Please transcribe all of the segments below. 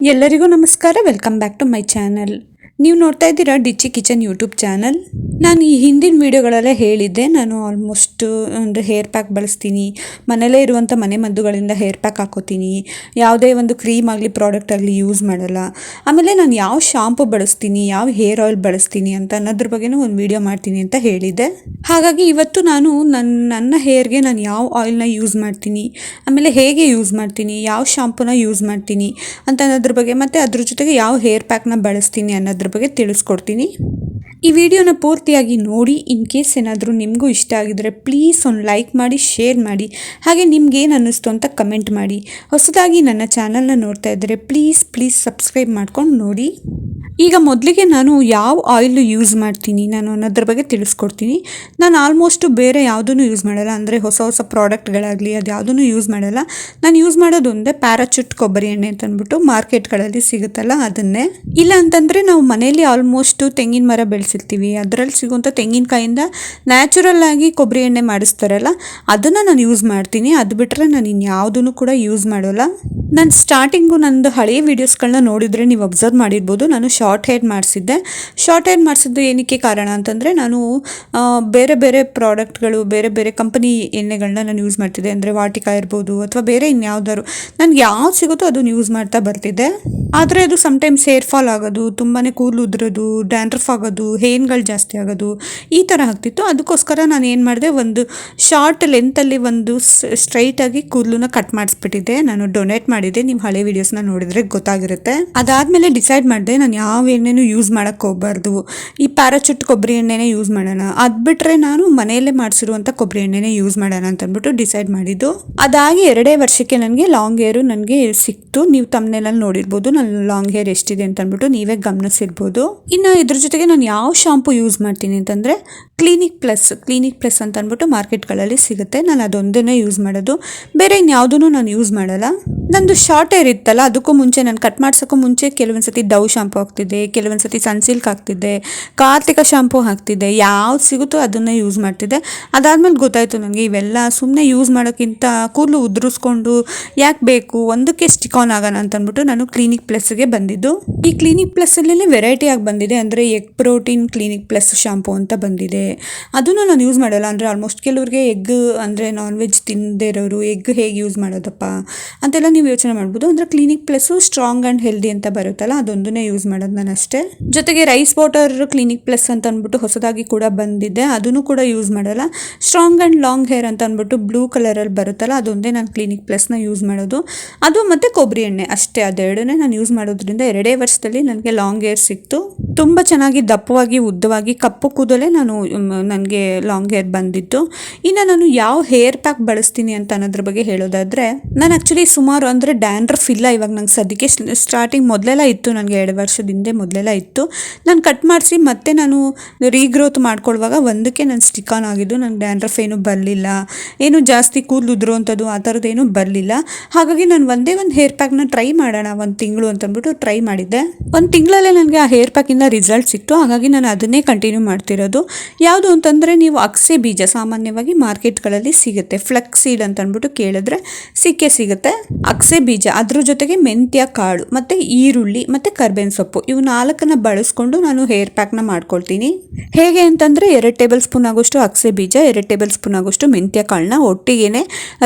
ಎಲ್ಲರಿಗೂ ನಮಸ್ಕಾರ. Welcome back to my channel. ನೀವು ನೋಡ್ತಾ ಇದ್ದೀರಾ ಡಿಚ್ಚಿ ಕಿಚನ್ ಯೂಟ್ಯೂಬ್ ಚಾನಲ್. ನಾನು ಈ ಹಿಂದಿನ ವೀಡಿಯೋಗಳಲ್ಲೇ ಹೇಳಿದ್ದೆ, ನಾನು ಆಲ್ಮೋಸ್ಟ್ ಒಂದು ಹೇರ್ ಪ್ಯಾಕ್ ಬಳಸ್ತೀನಿ, ಮನೆಯಲ್ಲೇ ಇರುವಂಥ ಮನೆಮದ್ದುಗಳಿಂದ ಹೇರ್ ಪ್ಯಾಕ್ ಹಾಕೋತೀನಿ, ಯಾವುದೇ ಒಂದು ಕ್ರೀಮ್ ಆಗಲಿ ಪ್ರಾಡಕ್ಟ್ ಆಗಲಿ ಯೂಸ್ ಮಾಡಲ್ಲ. ಆಮೇಲೆ ನಾನು ಯಾವ ಶಾಂಪು ಬಳಸ್ತೀನಿ, ಯಾವ ಹೇರ್ ಆಯಿಲ್ ಬಳಸ್ತೀನಿ ಅಂತ ಅನ್ನೋದ್ರ ಬಗ್ಗೆನೂ ಒಂದು ವೀಡಿಯೋ ಮಾಡ್ತೀನಿ ಅಂತ ಹೇಳಿದ್ದೆ. ಹಾಗಾಗಿ ಇವತ್ತು ನಾನು ನನ್ನ ಹೇರ್ಗೆ ನಾನು ಯಾವ ಆಯಿಲ್ನ ಯೂಸ್ ಮಾಡ್ತೀನಿ, ಆಮೇಲೆ ಹೇಗೆ ಯೂಸ್ ಮಾಡ್ತೀನಿ, ಯಾವ ಶಾಂಪೂನ ಯೂಸ್ ಮಾಡ್ತೀನಿ ಅಂತ ಅನ್ನೋದ್ರ ಬಗ್ಗೆ, ಮತ್ತು ಅದ್ರ ಜೊತೆಗೆ ಯಾವ ಹೇರ್ ಪ್ಯಾಕ್ನ ಬಳಸ್ತೀನಿ ಅನ್ನೋದ್ರ ಬಗ್ಗೆ ತಿಳಿಸ್ಕೊಡ್ತೀನಿ. ಈ ವಿಡಿಯೋನ ಪೂರ್ತಿಯಾಗಿ ನೋಡಿ. ಇನ್ ಕೇಸ್ ಏನಾದರೂ ನಿಮಗೂ ಇಷ್ಟ ಆಗಿದ್ರೆ ಪ್ಲೀಸ್ ಒಂದು ಲೈಕ್ ಮಾಡಿ, ಶೇರ್ ಮಾಡಿ, ಹಾಗೆ ನಿಮ್ಗೇನು ಅನ್ನಿಸ್ತು ಅಂತ ಕಮೆಂಟ್ ಮಾಡಿ. ಹೊಸದಾಗಿ ನನ್ನ ಚಾನಲ್ನ ನೋಡ್ತಾ ಇದ್ದರೆ ಪ್ಲೀಸ್ ಸಬ್ಸ್ಕ್ರೈಬ್ ಮಾಡ್ಕೊಂಡು ನೋಡಿ. ಈಗ ಮೊದಲಿಗೆ ನಾನು ಯಾವ ಆಯಿಲ್ ಯೂಸ್ ಮಾಡ್ತೀನಿ ನಾನು ಅನ್ನೋದ್ರ ಬಗ್ಗೆ ತಿಳಿಸ್ಕೊಡ್ತೀನಿ. ನಾನು ಆಲ್ಮೋಸ್ಟು ಬೇರೆ ಯಾವುದೂ ಯೂಸ್ ಮಾಡಲ್ಲ, ಅಂದರೆ ಹೊಸ ಪ್ರಾಡಕ್ಟ್ಗಳಾಗಲಿ ಅದು ಯಾವುದೂ ಯೂಸ್ ಮಾಡಲ್ಲ. ನಾನು ಯೂಸ್ ಮಾಡೋದು ಒಂದೇ ಪ್ಯಾರಾಚೂಟ್ ಕೊಬ್ಬರಿ ಎಣ್ಣೆ ಅಂತ ಅಂದ್ಬಿಟ್ಟು ಮಾರ್ಕೆಟ್ಗಳಲ್ಲಿ ಸಿಗುತ್ತಲ್ಲ ಅದನ್ನೇ. ಇಲ್ಲ ಅಂತಂದರೆ ನಾವು ಮನೆಯಲ್ಲಿ ಆಲ್ಮೋಸ್ಟು ತೆಂಗಿನ ಮರ ಬೆಳೆಸಿರ್ತೀವಿ, ಅದರಲ್ಲಿ ಸಿಗುವಂಥ ತೆಂಗಿನಕಾಯಿಂದ ನ್ಯಾಚುರಲ್ ಆಗಿ ಕೊಬ್ಬರಿ ಎಣ್ಣೆ ಮಾಡಿಸ್ತಾರಲ್ಲ ಅದನ್ನು ನಾನು ಯೂಸ್ ಮಾಡ್ತೀನಿ. ಅದು ಬಿಟ್ಟರೆ ನಾನು ಇನ್ಯಾವುದೂ ಕೂಡ ಯೂಸ್ ಮಾಡೋಲ್ಲ. ನಾನು ಸ್ಟಾರ್ಟಿಂಗು ನಂದು ಹಳೆಯ ವೀಡಿಯೋಸ್ಗಳನ್ನ ನೋಡಿದರೆ ನೀವು ಅಬ್ಸರ್ವ್ ಮಾಡಿರ್ಬೋದು, ನಾನು ಶಾರ್ಟ್ ಹೇರ್ ಮಾಡಿಸಿದ್ದು ಏನಕ್ಕೆ ಕಾರಣ ಅಂತಂದರೆ, ನಾನು ಬೇರೆ ಪ್ರಾಡಕ್ಟ್ಗಳು, ಬೇರೆ ಕಂಪನಿ ಎಣ್ಣೆಗಳನ್ನ ನಾನು ಯೂಸ್ ಮಾಡ್ತಿದ್ದೆ. ಅಂದರೆ ವಾಟಿಕಾ ಇರ್ಬೋದು ಅಥವಾ ಬೇರೆ ಇನ್ಯಾವುದಾದ್ರು ನನಗೆ ಯಾವ್ದು ಸಿಗುತ್ತೋ ಅದನ್ನು ಯೂಸ್ ಮಾಡ್ತಾ ಬರ್ತಿದ್ದೆ. ಆದರೆ ಅದು ಸಮ್ಟೈಮ್ಸ್ ಹೇರ್ ಫಾಲ್ ಆಗೋದು, ತುಂಬಾ ಕೂದಲು ಉದುರೋದು, ಡ್ಯಾಂಡ್ರಫ್ ಆಗೋದು, ಹೇನ್ಗಳು ಜಾಸ್ತಿ ಆಗೋದು, ಈ ಥರ ಆಗ್ತಿತ್ತು. ಅದಕ್ಕೋಸ್ಕರ ನಾನು ಏನು ಮಾಡಿದೆ, ಒಂದು ಶಾರ್ಟ್ ಲೆಂತಲ್ಲಿ ಒಂದು ಸ್ಟ್ರೈಟಾಗಿ ಕೂದಲನ್ನ ಕಟ್ ಮಾಡಿಸ್ಬಿಟ್ಟಿದ್ದೆ. ನಾನು ಡೊನೇಟ್ ಮಾಡಿದ್ದೆ, ನೀವು ಹಳೆ ವೀಡಿಯೋಸ್ನ ನೋಡಿದರೆ ಗೊತ್ತಾಗಿರುತ್ತೆ. ಅದಾದಮೇಲೆ ಡಿಸೈಡ್ ಮಾಡಿದೆ ನಾನು ಯಾವ ಎಣ್ಣೆನೂ ಯೂಸ್ ಮಾಡೋಕ್ಕೆ ಹೋಗಬಾರ್ದು, ಈ ಪ್ಯಾರಾಚೂಟ್ ಕೊಬ್ಬರಿ ಎಣ್ಣೆನೇ ಯೂಸ್ ಮಾಡೋಣ, ಅದು ಬಿಟ್ಟರೆ ನಾನು ಮನೆಯಲ್ಲೇ ಮಾಡಿಸಿರುವಂಥ ಕೊಬ್ಬರಿ ಎಣ್ಣೆನೇ ಯೂಸ್ ಮಾಡೋಣ ಅಂತ ಅಂದ್ಬಿಟ್ಟು ಡಿಸೈಡ್ ಮಾಡಿದ್ದು. ಅದಾಗಿ 2 ವರ್ಷಕ್ಕೆ ನನಗೆ ಲಾಂಗ್ ಹೇರು ನನಗೆ ಸಿಕ್ತು. ನೀವು ತಮ್ಮನೇಲಲ್ಲಿ ನೋಡಿರ್ಬೋದು ನನ್ನ ಲಾಂಗ್ ಹೇರ್ ಎಷ್ಟಿದೆ ಅಂತ ಅಂದ್ಬಿಟ್ಟು ನೀವೇ ಗಮನಿಸಿರ್ಬೋದು. ಇನ್ನು ಇದ್ರ ಜೊತೆಗೆ ನಾನು ಯಾವ ಶಾಂಪು ಯೂಸ್ ಮಾಡ್ತೀನಿ ಅಂತಂದರೆ ಕ್ಲಿನಿಕ್ ಪ್ಲಸ್ ಅಂತ ಅಂದ್ಬಿಟ್ಟು ಮಾರ್ಕೆಟ್ಗಳಲ್ಲಿ ಸಿಗುತ್ತೆ. ನಾನು ಅದೊಂದನ್ನೇ ಯೂಸ್ ಮಾಡೋದು, ಬೇರೆ ಇನ್ಯಾವುದೂ ನಾನು ಯೂಸ್ ಮಾಡಲ್ಲ. ನಂದು ಶಾರ್ಟ್ ಹೇರ್ ಇತ್ತಲ್ಲ, ಅದಕ್ಕೂ ಮುಂಚೆ ನಾನು ಕಟ್ ಮಾಡ್ಸೋಕ್ಕೂ ಮುಂಚೆ ಕೆಲವೊಂದ್ಸತಿ ಡವ್ ಶಾಂಪು ಹಾಕ್ತಿದ್ದೆ, ಕೆಲವೊಂದ್ಸತಿ ಸನ್ಸಿಲ್ಕ್ ಹಾಕ್ತಿದ್ದೆ, ಕಾರ್ತಿಕ ಶಾಂಪು ಹಾಕ್ತಿದ್ದೆ, ಯಾವ್ದು ಸಿಗುತ್ತೋ ಅದನ್ನೇ ಯೂಸ್ ಮಾಡ್ತಿದ್ದೆ. ಅದಾದಮೇಲೆ ಗೊತ್ತಾಯಿತು ನನಗೆ ಇವೆಲ್ಲ ಸುಮ್ಮನೆ ಯೂಸ್ ಮಾಡೋಕ್ಕಿಂತ ಕೂದಲು ಉದುರಿಸ್ಕೊಂಡು ಯಾಕೆ ಬೇಕು, ಒಂದಕ್ಕೆ ಸ್ಟಿಕ್ ಆನ್ ಆಗೋಣ ಅಂತ ಅಂದ್ಬಿಟ್ಟು ನಾನು ಕ್ಲಿನಿಕ್ ಪ್ಲಸ್ಗೆ ಬಂದಿದ್ದು. ಈ ಕ್ಲಿನಿಕ್ ಪ್ಲಸ್ಸಲ್ಲಿ ವೆರೈಟಿ ಆಗಿ ಬಂದಿದೆ, ಅಂದರೆ egg protein clinic plus shampoo ಅಂತ ಬಂದಿದೆ. ಅದನ್ನು ನಾನು ಯೂಸ್ ಮಾಡಲ್ಲ. ಅಂದರೆ ಆಲ್ಮೋಸ್ಟ್ ಕೆಲವ್ರಿಗೆ ಎಗ್, ಅಂದರೆ ನಾನ್ ವೆಜ್ ತಿನ್ನದೇ ಇರೋರು ಎಗ್ ಹೇಗೆ ಯೂಸ್ ಮಾಡೋದಪ್ಪ ಅಂತೆಲ್ಲ ನೀವು ಯೋಚನೆ ಮಾಡ್ಬೋದು. ಅಂದರೆ clinic plus strong and healthy ಅಂತ ಬರುತ್ತಲ್ಲ ಅದೊಂದನ್ನೇ ಯೂಸ್ ಮಾಡೋದು ನಾನು ಅಷ್ಟೇ. ಜೊತೆಗೆ ರೈಸ್ ವಾಟರ್ ಕ್ಲಿನಿಕ್ ಪ್ಲಸ್ ಅಂತ ಅಂದ್ಬಿಟ್ಟು ಹೊಸದಾಗಿ ಕೂಡ ಬಂದಿದೆ, ಅದನ್ನು ಕೂಡ ಯೂಸ್ ಮಾಡಲ್ಲ. ಸ್ಟ್ರಾಂಗ್ ಆ್ಯಂಡ್ ಲಾಂಗ್ ಹೇರ್ ಅಂತ ಅಂದ್ಬಿಟ್ಟು ಬ್ಲೂ ಕಲರಲ್ಲಿ ಬರುತ್ತಲ್ಲ ಅದೊಂದೇ ನಾನು ಕ್ಲಿನಿಕ್ ಪ್ಲಸ್ನ ಯೂಸ್ ಮಾಡೋದು. ಅದು ಮತ್ತು ಕೊಬ್ಬರಿ ಎಣ್ಣೆ ಅಷ್ಟೇ, ಅದೆರಡನ್ನೇ ನಾನು ಯೂಸ್ ಮಾಡೋದ್ರಿಂದ 2 ವರ್ಷದಲ್ಲಿ ನನಗೆ ಲಾಂಗ್ ಹೇರ್ ಸಿಕ್ತು. ತುಂಬ ಚೆನ್ನಾಗಿ ದಪ್ಪವಾಗಿ ಉದ್ದವಾಗಿ ಕಪ್ಪು ಕೂದಲೇ ನನಗೆ ಲಾಂಗ್ ಹೇರ್ ಬಂದಿತ್ತು. ಇನ್ನು ನಾನು ಯಾವ ಹೇರ್ ಪ್ಯಾಕ್ ಬಳಸ್ತೀನಿ ಅಂತ ಅನ್ನೋದ್ರ ಬಗ್ಗೆ ಹೇಳೋದಾದರೆ, ನಾನು ಆ್ಯಕ್ಚುಲಿ ಸುಮಾರು ಅಂದರೆ ಡ್ಯಾಂಡ್ರಫ್ ಇಲ್ಲ ಇವಾಗ ನಂಗೆ ಸದ್ಯಕ್ಕೆ. ಸ್ಟಾರ್ಟಿಂಗ್ ಮೊದಲೆಲ್ಲ ಇತ್ತು, ನನಗೆ 2 ವರ್ಷದ ಹಿಂದೆ ಮೊದಲೆಲ್ಲ ಇತ್ತು. ನಾನು ಕಟ್ ಮಾಡಿಸಿ ಮತ್ತೆ ನಾನು ರೀಗ್ರೋತ್ ಮಾಡ್ಕೊಳ್ಳುವಾಗ ಒಂದಕ್ಕೆ ನಾನು ಸ್ಟಿಕ್ ಆನ್ ಆಗಿದ್ದು, ನನಗೆ ಡ್ಯಾಂಡ್ರಫ್ ಏನೂ ಬರಲಿಲ್ಲ, ಏನು ಜಾಸ್ತಿ ಕೂದಲು ಉದುರುವಂಥದ್ದು ಆ ಥರದ್ದು ಏನೂ ಬರಲಿಲ್ಲ. ಹಾಗಾಗಿ ನಾನು ಒಂದೇ ಒಂದು ಹೇರ್ ಪ್ಯಾಕ್ನ ಟ್ರೈ ಮಾಡೋಣ 1 ತಿಂಗಳು ಅಂತಂದ್ಬಿಟ್ಟು ಟ್ರೈ ಮಾಡಿದ್ದೆ. 1 ತಿಂಗಳಲ್ಲೇ ನನಗೆ ಆ ಹೇರ್ ಪ್ಯಾಕಿಂದ ರಿಸಲ್ಟ್ ಸಿಕ್ತು. ಹಾಗಾಗಿ ನಾನು ಅದನ್ನೇ ಕಂಟಿನ್ಯೂ ಮಾಡ್ತಿರೋದು. ಯಾವುದು ಅಂತಂದರೆ, ನೀವು ಅಗಸೆ ಬೀಜ ಸಾಮಾನ್ಯವಾಗಿ ಮಾರ್ಕೆಟ್ಗಳಲ್ಲಿ ಸಿಗುತ್ತೆ, ಫ್ಲಕ್ಸ್ ಸೀಡ್ ಅಂತ ಅಂದ್ಬಿಟ್ಟು ಕೇಳಿದ್ರೆ ಸಿಗುತ್ತೆ. ಅಗಸೆ ಬೀಜ, ಅದ್ರ ಜೊತೆಗೆ ಮೆಂತ್ಯ ಕಾಳು ಮತ್ತು ಈರುಳ್ಳಿ ಮತ್ತು ಕರ್ಬೇವಿನ ಸೊಪ್ಪು, ಇವು 4ನ್ನ ಬಳಸ್ಕೊಂಡು ನಾನು ಹೇರ್ ಪ್ಯಾಕ್ನ ಮಾಡ್ಕೊಳ್ತೀನಿ. ಹೇಗೆ ಅಂತಂದರೆ 2 ಟೇಬಲ್ ಸ್ಪೂನ್ ಆಗೋಷ್ಟು ಅಗಸೆ ಬೀಜ, 2 ಟೇಬಲ್ ಸ್ಪೂನ್ ಆಗೋಷ್ಟು ಮೆಂತ್ಯ ಕಾಳನ್ನ ಒಟ್ಟಿಗೆ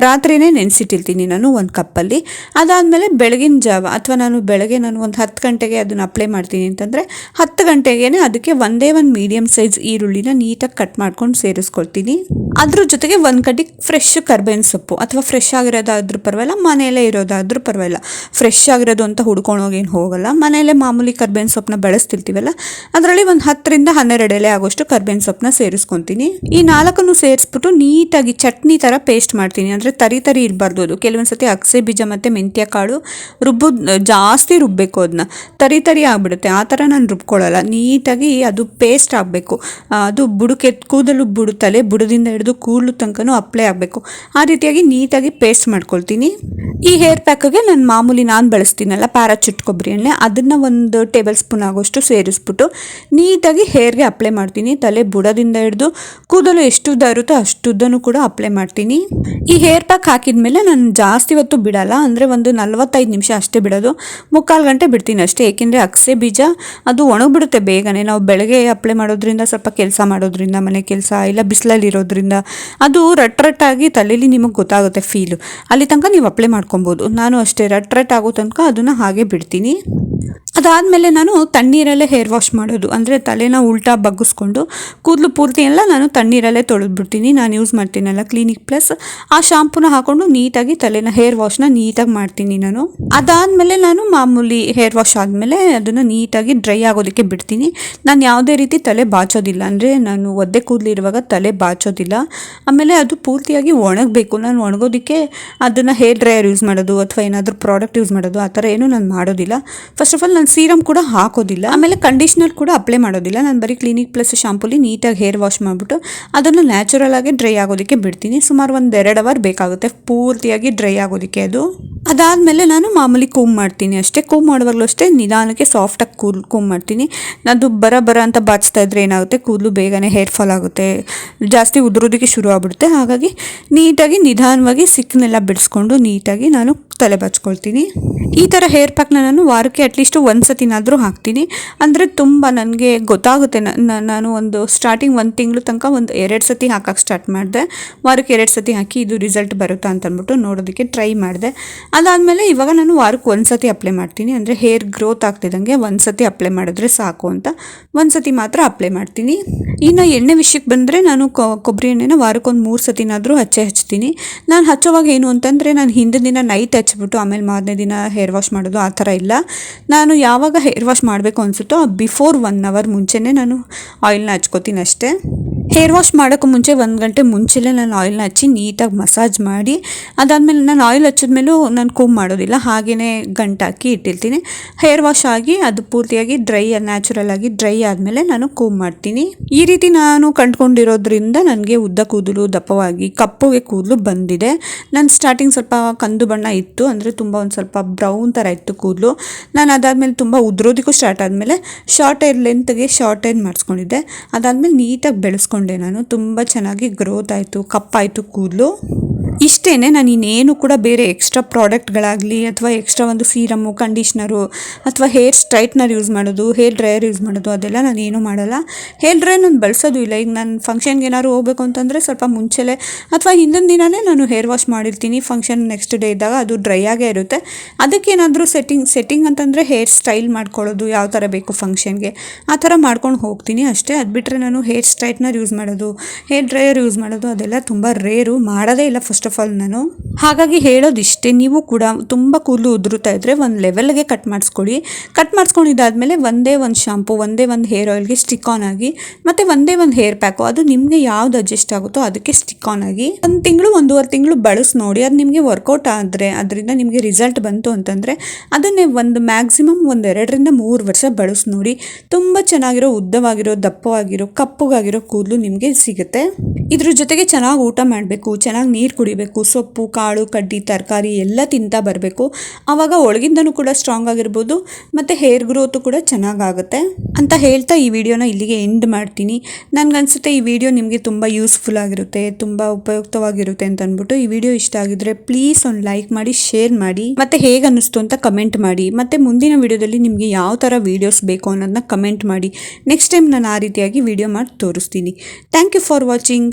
ರಾತ್ರಿನೇ ನೆನೆಸಿಟ್ಟಿರ್ತೀನಿ ನಾನು 1 ಕಪ್ಪಲ್ಲಿ. ಅದಾದಮೇಲೆ ಬೆಳಗಿನ ಜಾವ ಅಥವಾ ಬೆಳಗ್ಗೆ ಒಂದು 10 ಗಂಟೆಗೆ ಅದನ್ನು ಅಪ್ಲೈ ಮಾಡ್ತೀನಿ ಅಂತಂದರೆ 10 ಗಂಟೆಗೆ ಅದಕ್ಕೆ ಒಂದೇ ಒಂದು ಮೀಡಿಯಮ್ ಸೈಜ್ ಈರುಳ್ಳಿನ ನೀಟಾಗಿ ಕಟ್ ಮಾಡ್ಕೊಂಡು ಸೇರಿಸ್ಕೊಳ್ತೀನಿ. ಅದ್ರ ಜೊತೆಗೆ 1 ಕಡ್ಡಿ ಫ್ರೆಶ್ ಕರ್ಬೇವಿನ ಸೊಪ್ಪು, ಅಥವಾ ಫ್ರೆಶ್ ಆಗಿರೋದಾದ್ರೂ ಪರವಾಗಿಲ್ಲ, ಮನೆಯಲ್ಲೇ ಇರೋದಾದ್ರೂ ಪರವಾಗಿಲ್ಲ. ಫ್ರೆಶ್ ಆಗಿರೋದು ಅಂತ ಹುಡ್ಕೊಂಡೋಗೇನು ಹೋಗಲ್ಲ, ಮನೆಯಲ್ಲೇ ಮಾಮೂಲಿ ಕರ್ಬೇವಿನ ಸೊಪ್ಪನ್ನ ಬೆಳೆಸ್ತಿರ್ತೀವಲ್ಲ ಅದರಲ್ಲಿ ಒಂದು 10ರಿಂದ 12 ಎಲೆ ಆಗೋಷ್ಟು ಕರ್ಬೇವಿನ ಸೊಪ್ಪನ್ನ ಸೇರಿಸ್ಕೊತೀನಿ. ಈ 4ನ್ನು ಸೇರಿಸ್ಬಿಟ್ಟು ನೀಟಾಗಿ ಚಟ್ನಿ ಥರ ಪೇಸ್ಟ್ ಮಾಡ್ತೀನಿ. ಅಂದರೆ ತರಿ ಇರಬಾರ್ದು ಅದು. ಕೆಲವೊಂದ್ಸತಿ ಅಗಸೆ ಬೀಜ ಮತ್ತು ಮೆಂತ್ಯ ಕಾಳು ಜಾಸ್ತಿ ರುಬ್ಬಬೇಕು, ಅದನ್ನ ತರಿ ಆಗ್ಬಿಡುತ್ತೆ. ಆ ಥರ ನಾನು ಮಾಡ್ಕೊಳ್ಳಲ್ಲ, ನೀಟಾಗಿ ಅದು ಪೇಸ್ಟ್ ಆಗಬೇಕು. ಅದು ಕೂದಲು ತಲೆ ಬುಡದಿಂದ ಹಿಡಿದು ಕೂದಲು ತನಕನೂ ಅಪ್ಲೈ ಆಗಬೇಕು. ಆ ರೀತಿಯಾಗಿ ನೀಟಾಗಿ ಪೇಸ್ಟ್ ಮಾಡ್ಕೊಳ್ತೀನಿ. ಈ ಹೇರ್ ಪ್ಯಾಕ್ಗೆ ನಾನು ಬಳಸ್ತೀನಲ್ಲ ಪ್ಯಾರಾಚೂಟ್ ಕೊಬ್ಬರಿ ಎಣ್ಣೆ, ಅದನ್ನು 1 ಟೇಬಲ್ ಸ್ಪೂನ್ ಆಗೋಷ್ಟು ಸೇರಿಸ್ಬಿಟ್ಟು ನೀಟಾಗಿ ಹೇರ್ಗೆ ಅಪ್ಲೈ ಮಾಡ್ತೀನಿ. ತಲೆ ಬುಡದಿಂದ ಹಿಡಿದು ಕೂದಲು ಎಷ್ಟು ಉದ್ದ ಇರುತ್ತೋ ಅಷ್ಟು ಉದ್ದನೂ ಕೂಡ ಅಪ್ಲೈ ಮಾಡ್ತೀನಿ. ಈ ಹೇರ್ ಪ್ಯಾಕ್ ಹಾಕಿದ್ಮೇಲೆ ನಾನು ಜಾಸ್ತಿ ಹೊತ್ತು ಬಿಡಲ್ಲ, ಅಂದರೆ ಒಂದು 45 ನಿಮಿಷ ಅಷ್ಟೇ ಬಿಡೋದು. 3/4 ಗಂಟೆ ಬಿಡ್ತೀನಿ ಅಷ್ಟೇ. ಏಕೆಂದರೆ ಅಗಸೆ ಬೀಜ ಅದು ಒಣಗಿಬಿಡುತ್ತೆ ಬೇಗನೆ. ನಾವು ಬೆಳಗ್ಗೆ ಅಪ್ಲೈ ಮಾಡೋದ್ರಿಂದ, ಸ್ವಲ್ಪ ಕೆಲಸ ಮಾಡೋದ್ರಿಂದ, ಮನೆ ಕೆಲಸ ಇಲ್ಲ ಬಿಸಿಲಲ್ಲಿ ಇರೋದ್ರಿಂದ ಅದು ರಟ್ಟಾಗಿ ತಲೆಯಲ್ಲಿ ನಿಮಗೆ ಗೊತ್ತಾಗುತ್ತೆ ಫೀಲು. ಅಲ್ಲಿ ತನಕ ನೀವು ಅಪ್ಲೈ ಮಾಡ್ಕೊಬೋದು. ನಾನು ಅಷ್ಟೇ ರಟ್ ಆಗೋ ತನಕ ಅದನ್ನು ಹಾಗೆ ಬಿಡ್ತೀನಿ. ಅದಾದಮೇಲೆ ನಾನು ತಣ್ಣೀರಲ್ಲೇ ಹೇರ್ ವಾಶ್ ಮಾಡೋದು, ಅಂದರೆ ತಲೆನ ಉಲ್ಟಾ ಬಗ್ಗಿಸ್ಕೊಂಡು ಕೂದಲು ಪೂರ್ತಿ ಎಲ್ಲ ನಾನು ತಣ್ಣೀರಲ್ಲೇ ತೊಳೆದ್ಬಿಡ್ತೀನಿ. ನಾನು ಯೂಸ್ ಮಾಡ್ತೀನಲ್ಲ ಕ್ಲಿನಿಕ್ ಪ್ಲಸ್, ಆ ಶಾಂಪೂನ ಹಾಕ್ಕೊಂಡು ನೀಟಾಗಿ ಹೇರ್ ವಾಶ್ನ ನೀಟಾಗಿ ಮಾಡ್ತೀನಿ ನಾನು. ಅದಾದಮೇಲೆ ನಾನು ಮಾಮೂಲಿ ಹೇರ್ ವಾಶ್ ಆದಮೇಲೆ ಅದನ್ನು ನೀಟಾಗಿ ಡ್ರೈ ಆಗೋದಕ್ಕೆ ಬಿಡ್ತೀನಿ. ನಾನು ಯಾವುದೇ ರೀತಿ ತಲೆ ಬಾಚೋದಿಲ್ಲ, ಅಂದರೆ ನಾನು ಒದ್ದೆ ಕೂದಲಿರುವಾಗ ತಲೆ ಬಾಚೋದಿಲ್ಲ. ಆಮೇಲೆ ಅದು ಪೂರ್ತಿಯಾಗಿ ಒಣಗಬೇಕು. ನಾನು ಒಣಗೋದಕ್ಕೆ ಅದನ್ನು ಹೇರ್ ಡ್ರೈಯರ್ ಯೂಸ್ ಮಾಡೋದು ಅಥವಾ ಏನಾದರೂ ಪ್ರಾಡಕ್ಟ್ ಯೂಸ್ ಮಾಡೋದು ಆ ಥರ ಏನೂ ನಾನು ಮಾಡೋದಿಲ್ಲ. ಫಸ್ಟ್ ಆಫ್ ಆಲ್ ನಾನು ಸೀರಮ್ ಕೂಡ ಹಾಕೋದಿಲ್ಲ, ಆಮೇಲೆ ಕಂಡೀಷ್ನರ್ ಕೂಡ ಅಪ್ಲೈ ಮಾಡೋದಿಲ್ಲ. ನಾನು ಬರೀ ಕ್ಲಿನಿಕ್ ಪ್ಲಸ್ ಶಾಂಪೂಲಿ ನೀಟಾಗಿ ಹೇರ್ ವಾಶ್ ಮಾಡಿಬಿಟ್ಟು ಅದನ್ನು ನ್ಯಾಚುರಲ್ ಆಗಿ ಡ್ರೈ ಆಗೋದಕ್ಕೆ ಬಿಡ್ತೀನಿ. ಸುಮಾರು 1-2 ಅವರ್ ಬೇಕಾಗುತ್ತೆ ಪೂರ್ತಿಯಾಗಿ ಡ್ರೈ ಆಗೋದಕ್ಕೆ ಅದು. ಅದಾದಮೇಲೆ ನಾನು ಮಾಮೂಲಿ ಕೂಮ್ ಮಾಡ್ತೀನಿ ಅಷ್ಟೇ. ಕೂಮ್ ಮಾಡುವಾಗಲೂ ಅಷ್ಟೇ ನಿಧಾನಕ್ಕೆ ಸಾಫ್ಟಾಗಿ ಕೂಮ್ ಮಾಡ್ತೀನಿ. ಅದು ಬರ ಅಂತ ಬಾಚ್ತಾ ಇದ್ರೆ ಏನಾಗುತ್ತೆ, ಕೂದಲು ಬೇಗನೆ ಹೇರ್ ಫಾಲ್ ಆಗುತ್ತೆ, ಜಾಸ್ತಿ ಉದುರೋದಕ್ಕೆ ಶುರು ಆಗ್ಬಿಡುತ್ತೆ. ಹಾಗಾಗಿ ನೀಟಾಗಿ ನಿಧಾನವಾಗಿ ಸಿಕ್ಕನ್ನೆಲ್ಲ ಬಿಡಿಸ್ಕೊಂಡು ನೀಟಾಗಿ ನಾನು ತಲೆ ಬಾಚ್ಕೊಳ್ತೀನಿ. ಈ ಥರ ಹೇರ್ ಪ್ಯಾಕ್ನ ನಾನು ವಾರಕ್ಕೆ ಅಟ್ಲೀಸ್ಟ್ 1 ಸತಿನಾದರೂ ಹಾಕ್ತೀನಿ. ಅಂದರೆ ತುಂಬ ನನಗೆ ಗೊತ್ತಾಗುತ್ತೆ. ನಾನು ಒಂದು ಸ್ಟಾರ್ಟಿಂಗ್ 1 ತಿಂಗಳು ತನಕ 2 ಸತಿ ಹಾಕಕ್ಕೆ ಸ್ಟಾರ್ಟ್ ಮಾಡಿದೆ. ವಾರಕ್ಕೆ 2 ಸತಿ ಹಾಕಿ ಇದು ರಿಸಲ್ಟ್ ಬರುತ್ತಾ ಅಂತ ಅಂದ್ಬಿಟ್ಟು ನೋಡೋದಕ್ಕೆ ಟ್ರೈ ಮಾಡಿದೆ. ಅದಾದಮೇಲೆ ಇವಾಗ ನಾನು ವಾರಕ್ಕೆ 1 ಸತಿ ಅಪ್ಲೈ ಮಾಡ್ತೀನಿ. ಅಂದರೆ ಹೇರ್ ಗ್ರೋತ್ ಆಗ್ತಿದ್ದಂಗೆ 1 ಸತಿ ಅಪ್ಲೈ ಮಾಡಿದ್ರೆ ಸಾಕು ಅಂತ 1 ಸತಿ ಮಾತ್ರ ಅಪ್ಲೈ ಮಾಡ್ತೀನಿ. ಇನ್ನು ಎಣ್ಣೆ ವಿಷಯಕ್ಕೆ ಬಂದರೆ ನಾನು ಕೊಬ್ಬರಿ ಎಣ್ಣೆನ ವಾರಕ್ಕೆ 3 ಸತಿನಾದರೂ ಹಚ್ತೀನಿ. ನಾನು ಹಚ್ಚೋವಾಗ ಏನು ಅಂತಂದರೆ, ನಾನು ಹಿಂದಿನ ದಿನ ನೈಟ್ ಹಚ್ಬಿಟ್ಟು ಆಮೇಲೆ ಮಾರನೇ ದಿನ ಹೇರ್ ವಾಶ್ ಮಾಡೋದು ಆ ಥರ ಇಲ್ಲ. ನಾನು ಯಾವಾಗ ಹೇರ್ ವಾಶ್ ಮಾಡಬೇಕು ಅನಿಸುತ್ತೋ ಬಿಫೋರ್ 1 ಅವರ್ ಮುಂಚೆನೇ ನಾನು ಆಯಿಲ್ನ ಹಚ್ಕೋತೀನಿ ಅಷ್ಟೇ. ಹೇರ್ ವಾಶ್ ಮಾಡೋಕ್ಕೂ ಮುಂಚೆ 1 ಗಂಟೆ ಮುಂಚೆಲೇ ನಾನು ಆಯಿಲ್ನ ಹಚ್ಚಿ ನೀಟಾಗಿ ಮಸಾಜ್ ಮಾಡಿ, ಅದಾದಮೇಲೆ ನಾನು ಆಯಿಲ್ ಹಚ್ಚಿದ್ಮೇಲೂ ನಾನು ಕೂಮ್ ಮಾಡೋದಿಲ್ಲ, ಹಾಗೆಯೇ ಗಂಟಾಕಿ ಇಟ್ಟಿರ್ತೀನಿ. ಹೇರ್ ವಾಶ್ ಆಗಿ ಅದು ಪೂರ್ತಿಯಾಗಿ ನ್ಯಾಚುರಲ್ ಆಗಿ ಡ್ರೈ ಆದಮೇಲೆ ನಾನು ಕೂಮ್ ಮಾಡ್ತೀನಿ. ಈ ರೀತಿ ನಾನು ಕಂಡುಕೊಂಡಿರೋದ್ರಿಂದ ನನಗೆ ಉದ್ದ ಕೂದಲು ದಪ್ಪವಾಗಿ ಕಪ್ಪುಗೆ ಕೂದಲು ಬಂದಿದೆ. ನಾನು ಸ್ಟಾರ್ಟಿಂಗ್ ಸ್ವಲ್ಪ ಕಂದು ಬಣ್ಣ ಇತ್ತು, ಅಂದರೆ ತುಂಬ ಒಂದು ಸ್ವಲ್ಪ ಬ್ರೌನ್ ಥರ ಇತ್ತು ಕೂದಲು. ನಾನು ಅದಾದಮೇಲೆ ತುಂಬ ಉದುರೋದಕ್ಕೂ ಸ್ಟಾರ್ಟ್ ಆದಮೇಲೆ ಶಾರ್ಟ್ ಹೇರ್ ಮಾಡಿಸ್ಕೊಂಡಿದ್ದೆ. ಅದಾದಮೇಲೆ ನೀಟಾಗಿ ಬೆಳೆಸ್ಕೊಂಡೆ. ನಾನು ತುಂಬ ಚೆನ್ನಾಗಿ ಗ್ರೋತ್ ಆಯಿತು, ಕಪ್ಪಾಯಿತು ಕೂದಲು. ಇಷ್ಟೇ, ನಾನು ಇನ್ನೇನು ಕೂಡ ಬೇರೆ ಎಕ್ಸ್ಟ್ರಾ ಪ್ರಾಡಕ್ಟ್ಗಳಾಗಲಿ ಅಥವಾ ಎಕ್ಸ್ಟ್ರಾ ಒಂದು ಸೀರಮ್ಮು, ಕಂಡೀಷ್ನರು ಅಥವಾ ಹೇರ್ ಸ್ಟ್ರೈಟ್ನರ್ ಯೂಸ್ ಮಾಡೋದು, ಹೇರ್ ಡ್ರೈಯರ್ ಯೂಸ್ ಮಾಡೋದು ಅದೆಲ್ಲ ನಾನು ಏನೂ ಮಾಡಲ್ಲ. ಹೇರ್ ಡ್ರೈಯರ್ ನಾನು ಬಳಸೋದು ಇಲ್ಲ. ಈಗ ನಾನು ಫಂಕ್ಷನ್ಗೆ ಏನಾದ್ರು ಹೋಗಬೇಕು ಅಂತಂದರೆ ಸ್ವಲ್ಪ ಮುಂಚೆಲೇ ಅಥವಾ ಹಿಂದಿನ ದಿನವೇ ನಾನು ಹೇರ್ ವಾಶ್ ಮಾಡಿರ್ತೀನಿ. ಫಂಕ್ಷನ್ ನೆಕ್ಸ್ಟ್ ಡೇ ಇದ್ದಾಗ ಅದು ಡ್ರೈ ಆಗೇ ಇರುತ್ತೆ. ಅದಕ್ಕೇನಾದರೂ ಸೆಟ್ಟಿಂಗ್ ಅಂತಂದರೆ ಹೇರ್ ಸ್ಟೈಲ್ ಮಾಡ್ಕೊಳ್ಳೋದು ಯಾವ ಥರ ಬೇಕು ಫಂಕ್ಷನ್ಗೆ ಆ ಥರ ಮಾಡ್ಕೊಂಡು ಹೋಗ್ತೀನಿ ಅಷ್ಟೇ. ಅದು ಬಿಟ್ಟರೆ ನಾನು ಹೇರ್ ಸ್ಟ್ರೈಟ್ನರ್ ಯೂಸ್ ಮಾಡೋದು, ಹೇರ್ ಡ್ರೈಯರ್ ಯೂಸ್ ಮಾಡೋದು ಅದೆಲ್ಲ ತುಂಬ ರೇರು, ಮಾಡೋದೇ ಇಲ್ಲ ಫಸ್ಟ್ ಆಫ್ ಆಲ್ ನಾನು. ಹಾಗಾಗಿ ಹೇಳೋದಿಷ್ಟೇ, ನೀವು ಕೂಡ ತುಂಬ ಕೂದಲು ಉದುರುತ್ತಾ ಇದ್ದರೆ ಒಂದು ಲೆವೆಲ್ಗೆ ಕಟ್ ಮಾಡಿಸ್ಕೊಳ್ಳಿ. ಕಟ್ ಮಾಡಿಸ್ಕೊಂಡಿದ್ದಾದಮೇಲೆ ಒಂದೇ ಒಂದು ಶಾಂಪು, ಒಂದೇ ಒಂದು ಹೇರ್ ಆಯಿಲ್ಗೆ ಸ್ಟಿಕ್ ಆನ್ ಆಗಿ, ಮತ್ತು ಒಂದೇ ಒಂದು ಹೇರ್ ಪ್ಯಾಕು, ಅದು ನಿಮಗೆ ಯಾವ್ದು ಅಡ್ಜಸ್ಟ್ ಆಗುತ್ತೋ ಅದಕ್ಕೆ ಸ್ಟಿಕ್ ಆನ್ ಆಗಿ 1 ತಿಂಗಳು 1.5 ತಿಂಗಳು ಬಳಸಿ ನೋಡಿ. ಅದು ನಿಮಗೆ ವರ್ಕೌಟ್ ಆದರೆ, ಅದರಿಂದ ನಿಮಗೆ ರಿಸಲ್ಟ್ ಬಂತು ಅಂತಂದರೆ ಅದನ್ನೇ ಮ್ಯಾಕ್ಸಿಮಮ್ 2-3 ವರ್ಷ ಬಳಸಿ ನೋಡಿ. ತುಂಬ ಚೆನ್ನಾಗಿರೋ, ಉದ್ದವಾಗಿರೋ, ದಪ್ಪವಾಗಿರೋ, ಕಪ್ಪಗಾಗಿರೋ ಕೂದಲು ನಿಮಗೆ ಸಿಗುತ್ತೆ. ಇದ್ರ ಜೊತೆಗೆ ಚೆನ್ನಾಗಿ ಊಟ ಮಾಡಬೇಕು, ಚೆನ್ನಾಗಿ ನೀರು ಕುಡಿಬೇಕು, ಸೊಪ್ಪು, ಕಾಳು, ಕಡ್ಡಿ, ತರಕಾರಿ ಎಲ್ಲ ತಿಂತಾ ಬರಬೇಕು. ಆವಾಗ ಒಳಗಿಂದನೂ ಕೂಡ ಸ್ಟ್ರಾಂಗ್ ಆಗಿರ್ಬೋದು ಮತ್ತು ಹೇರ್ ಗ್ರೋತು ಕೂಡ ಚೆನ್ನಾಗಾಗುತ್ತೆ ಅಂತ ಹೇಳ್ತಾ ಈ ವಿಡಿಯೋನ ಇಲ್ಲಿಗೆ ಎಂಡ್ ಮಾಡ್ತೀನಿ. ನನಗನ್ಸುತ್ತೆ ಈ ವಿಡಿಯೋ ನಿಮಗೆ ತುಂಬ ಯೂಸ್ಫುಲ್ ಆಗಿರುತ್ತೆ, ತುಂಬ ಉಪಯುಕ್ತವಾಗಿರುತ್ತೆ ಅಂತ ಅಂದ್ಬಿಟ್ಟು. ಈ ವಿಡಿಯೋ ಇಷ್ಟ ಆಗಿದ್ರೆ ಪ್ಲೀಸ್ ಒಂದು ಲೈಕ್ ಮಾಡಿ, ಶೇರ್ ಮಾಡಿ, ಮತ್ತು ಹೇಗೆ ಅನ್ನಿಸ್ತು ಅಂತ ಕಮೆಂಟ್ ಮಾಡಿ. ಮತ್ತು ಮುಂದಿನ ವಿಡಿಯೋದಲ್ಲಿ ನಿಮಗೆ ಯಾವ ಥರ ವೀಡಿಯೋಸ್ ಬೇಕು ಅನ್ನೋದನ್ನ ಕಮೆಂಟ್ ಮಾಡಿ. ನೆಕ್ಸ್ಟ್ ಟೈಮ್ ನಾನು ಆ ರೀತಿಯಾಗಿ ವಿಡಿಯೋ ಮಾಡಿ ತೋರಿಸ್ತೀನಿ. Thank you for watching.